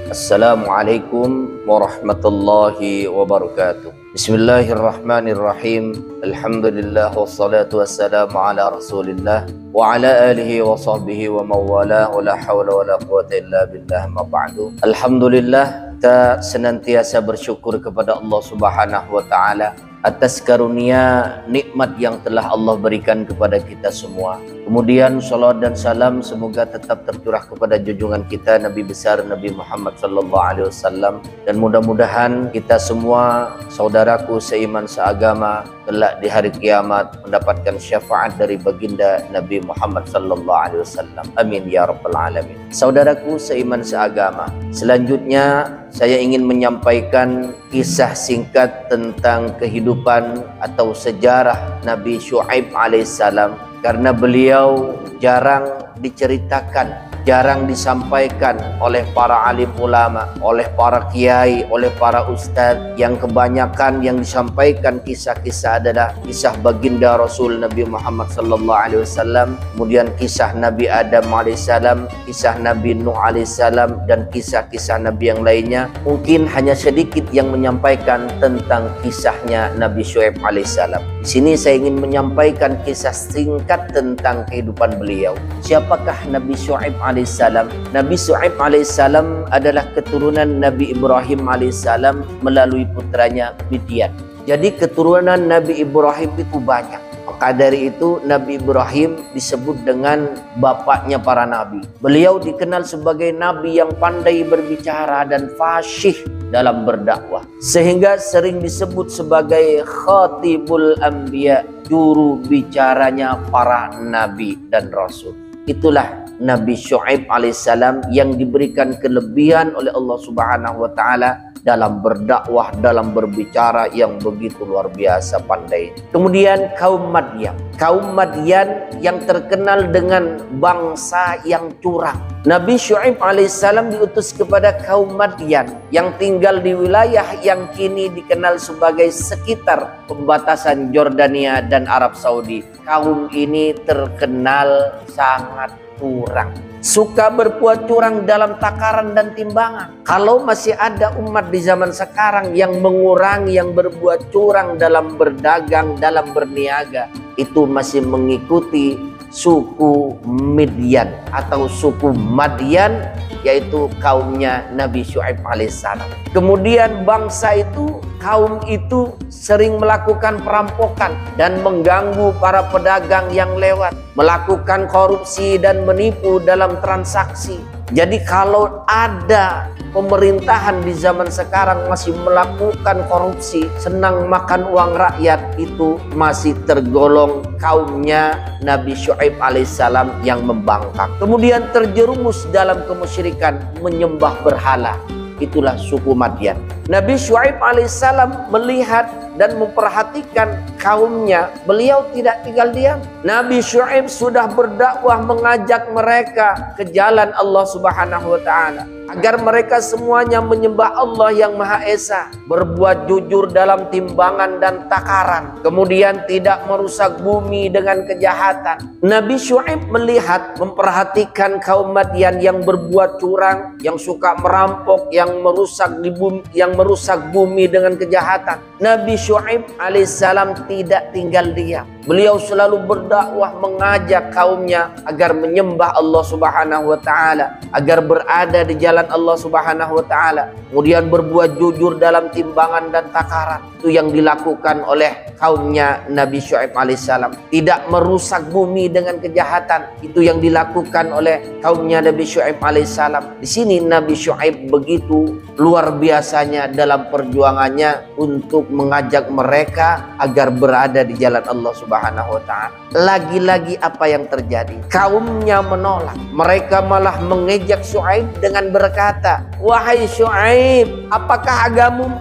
Assalamualaikum warahmatullahi wabarakatuh. Bismillahirrahmanirrahim. Alhamdulillah wassalatu wassalamu ala Rasulillah wa ala alihi wa sahbihi wa mawala wa la hawla wa la quwwata illa billah ma ba'du. Alhamdulillah, kita senantiasa bersyukur kepada Allah Subhanahu wa taala atas karunia nikmat yang telah Allah berikan kepada kita semua. Kemudian salawat dan salam semoga tetap tercurah kepada junjungan kita Nabi besar Nabi Muhammad sallallahu alaihi wasallam, dan mudah-mudahan kita semua saudaraku seiman seagama kelak di hari kiamat mendapatkan syafaat dari baginda Nabi Muhammad sallallahu alaihi wasallam. Amin ya rabbal alamin. Saudaraku seiman seagama, selanjutnya saya ingin menyampaikan kisah singkat tentang kehidupan atau sejarah Nabi Syuaib alaihissalam, karena beliau jarang diceritakan, jarang disampaikan oleh para alim ulama, oleh para kiai, oleh para ustadz. Yang kebanyakan yang disampaikan kisah-kisah adalah kisah baginda Rasul Nabi Muhammad sallallahu alaihi wasallam, kemudian kisah Nabi Adam alaihissalam, kisah Nabi Nuh alaihissalam, dan kisah-kisah Nabi yang lainnya. Mungkin hanya sedikit yang menyampaikan tentang kisahnya Nabi Syuaib alaihissalam. Di sini saya ingin menyampaikan kisah singkat tentang kehidupan beliau. Siapakah Nabi Syuaib alaihissalam? Nabi Syuaib alaihissalam adalah keturunan Nabi Ibrahim alaihissalam melalui putranya Midian. Jadi keturunan Nabi Ibrahim itu banyak. Maka dari itu Nabi Ibrahim disebut dengan bapaknya para nabi. Beliau dikenal sebagai nabi yang pandai berbicara dan fasih dalam berdakwah, sehingga sering disebut sebagai khatibul anbiya, juru bicaranya para nabi dan rasul. Itulah Nabi Syuaib alaihissalam yang diberikan kelebihan oleh Allah Subhanahu wa taala dalam berdakwah, dalam berbicara yang begitu luar biasa pandai. Kemudian kaum Madyan. Kaum Madyan yang terkenal dengan bangsa yang curang. Nabi Syuaib alaihissalam diutus kepada kaum Madyan yang tinggal di wilayah yang kini dikenal sebagai sekitar pembatasan Jordania dan Arab Saudi. Kaum ini terkenal sangat curang, suka berbuat curang dalam takaran dan timbangan. Kalau masih ada umat di zaman sekarang yang mengurangi, yang berbuat curang dalam berdagang, dalam berniaga, itu masih mengikuti suku Midyan atau suku Madyan, yaitu kaumnya Nabi Syuaib alaihissalam. Kemudian bangsa itu, kaum itu sering melakukan perampokan dan mengganggu para pedagang yang lewat, melakukan korupsi dan menipu dalam transaksi. Jadi kalau ada pemerintahan di zaman sekarang masih melakukan korupsi, senang makan uang rakyat, itu masih tergolong kaumnya Nabi Syuaib alaihissalam yang membangkang. Kemudian terjerumus dalam kemusyrikan, menyembah berhala. Itulah suku Madyan. Nabi Syuaib alaihissalam melihat dan memperhatikan kaumnya. Beliau tidak tinggal diam. Nabi Syuaib sudah berdakwah mengajak mereka ke jalan Allah Subhanahu wa taala, agar mereka semuanya menyembah Allah yang Maha Esa, berbuat jujur dalam timbangan dan takaran, kemudian tidak merusak bumi dengan kejahatan. Nabi Syuaib melihat, memperhatikan kaum Madyan yang berbuat curang, yang suka merampok, yang merusak bumi dengan kejahatan. Nabi Syuaib alaihissalam tidak tinggal diam. Beliau selalu berdakwah mengajak kaumnya agar menyembah Allah Subhanahu wa taala, agar berada di jalan Allah Subhanahu wa taala, kemudian berbuat jujur dalam timbangan dan takaran. Itu yang dilakukan oleh kaumnya Nabi Syuaib alaihissalam. Tidak merusak bumi dengan kejahatan. Itu yang dilakukan oleh kaumnya Nabi Syuaib alaihissalam. Di sini Nabi Syuaib begitu luar biasanya dalam perjuangannya untuk mengajak mereka agar berada di jalan Allah Subhanahu wa taala. Lagi-lagi apa yang terjadi? Kaumnya menolak. Mereka malah mengejek Syuaib dengan berkata, "Wahai Syuaib, apakah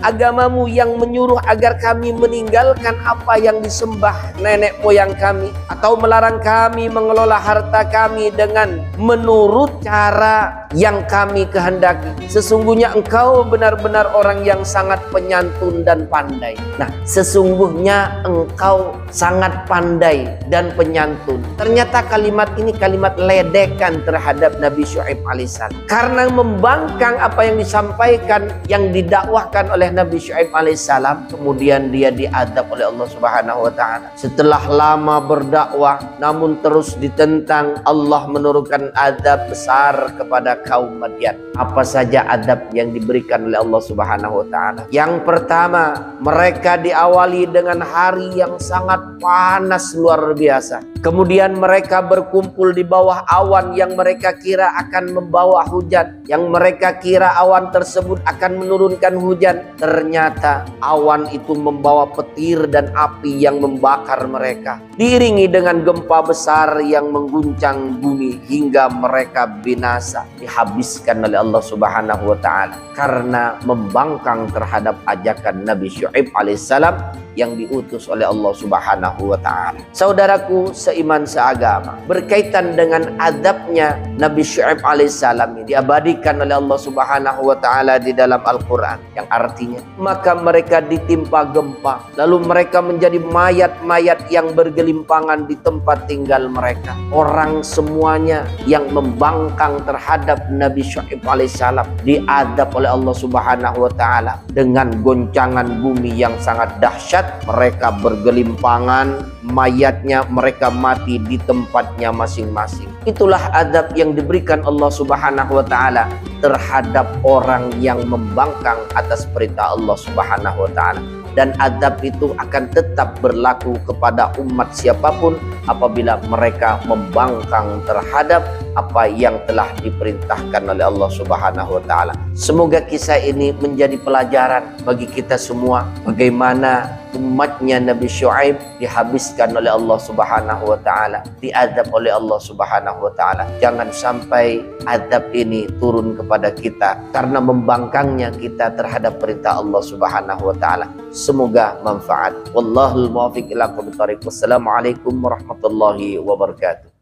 agamamu yang menyuruh agar kami meninggalkan apa yang disembah nenek moyang kami, atau melarang kami mengelola harta kami dengan menurut cara yang kami kehendaki? Sesungguhnya engkau benar-benar orang yang sangat penyantun dan pandai." Nah, sesungguhnya engkau sangat pandai dan penyantun. Ternyata kalimat ini kalimat ledekan terhadap Nabi Syuaib alaihissalam. Karena membangkang apa yang disampaikan, yang didakwahkan oleh Nabi Syuaib alaihissalam, kemudian dia diadab oleh Allah Subhanahu wa taala. Setelah lama berdakwah namun terus ditentang, Allah menurunkan adab besar kepada kaum Madian. Apa saja adab yang diberikan oleh Allah Subhanahu wa taala? Yang pertama, mereka diawali dengan hari yang sangat panas luar biasa. Kemudian mereka berkumpul di bawah awan yang mereka kira akan membawa hujan, yang mereka kira awan tersebut akan menurunkan hujan. Ternyata awan itu membawa petir dan api yang membakar mereka, diiringi dengan gempa besar yang mengguncang bumi hingga mereka binasa, dihabiskan oleh Allah Subhanahu wa taala karena membangkang terhadap ajakan Nabi Syuaib alaihissalam yang diutus oleh Allah Subhanahu wa taala. Saudaraku seiman seagama, berkaitan dengan adabnya Nabi Syuaib alaihissalam ini diabadikan oleh Allah Subhanahu wa taala di dalam Al-Qur'an, yang artinya maka mereka ditimpa gempa, lalu mereka menjadi mayat-mayat yang bergelimpangan di tempat tinggal mereka. Orang semuanya yang membangkang terhadap Nabi Syuaib alaihissalam diadab oleh Allah Subhanahu wa taala dengan goncangan bumi yang sangat dahsyat. Mereka bergelimpangan, mayatnya mereka mati di tempatnya masing-masing. Itulah adab yang diberikan Allah Subhanahu wa taala terhadap orang yang membangkang atas perintah Allah Subhanahu wa taala. Dan adab itu akan tetap berlaku kepada umat siapapun apabila mereka membangkang terhadap apa yang telah diperintahkan oleh Allah Subhanahu wa taala. Semoga kisah ini menjadi pelajaran bagi kita semua bagaimana umatnya Nabi Syuaib dihabiskan oleh Allah Subhanahu wa taala, diadab oleh Allah Subhanahu wa taala. Jangan sampai adab ini turun kepada kita karena membangkangnya kita terhadap perintah Allah Subhanahu wa taala. Semoga manfaat. Wallahul muwaffiq ila aqwamit thoriq. Wassalamualaikum warahmatullahi wabarakatuh.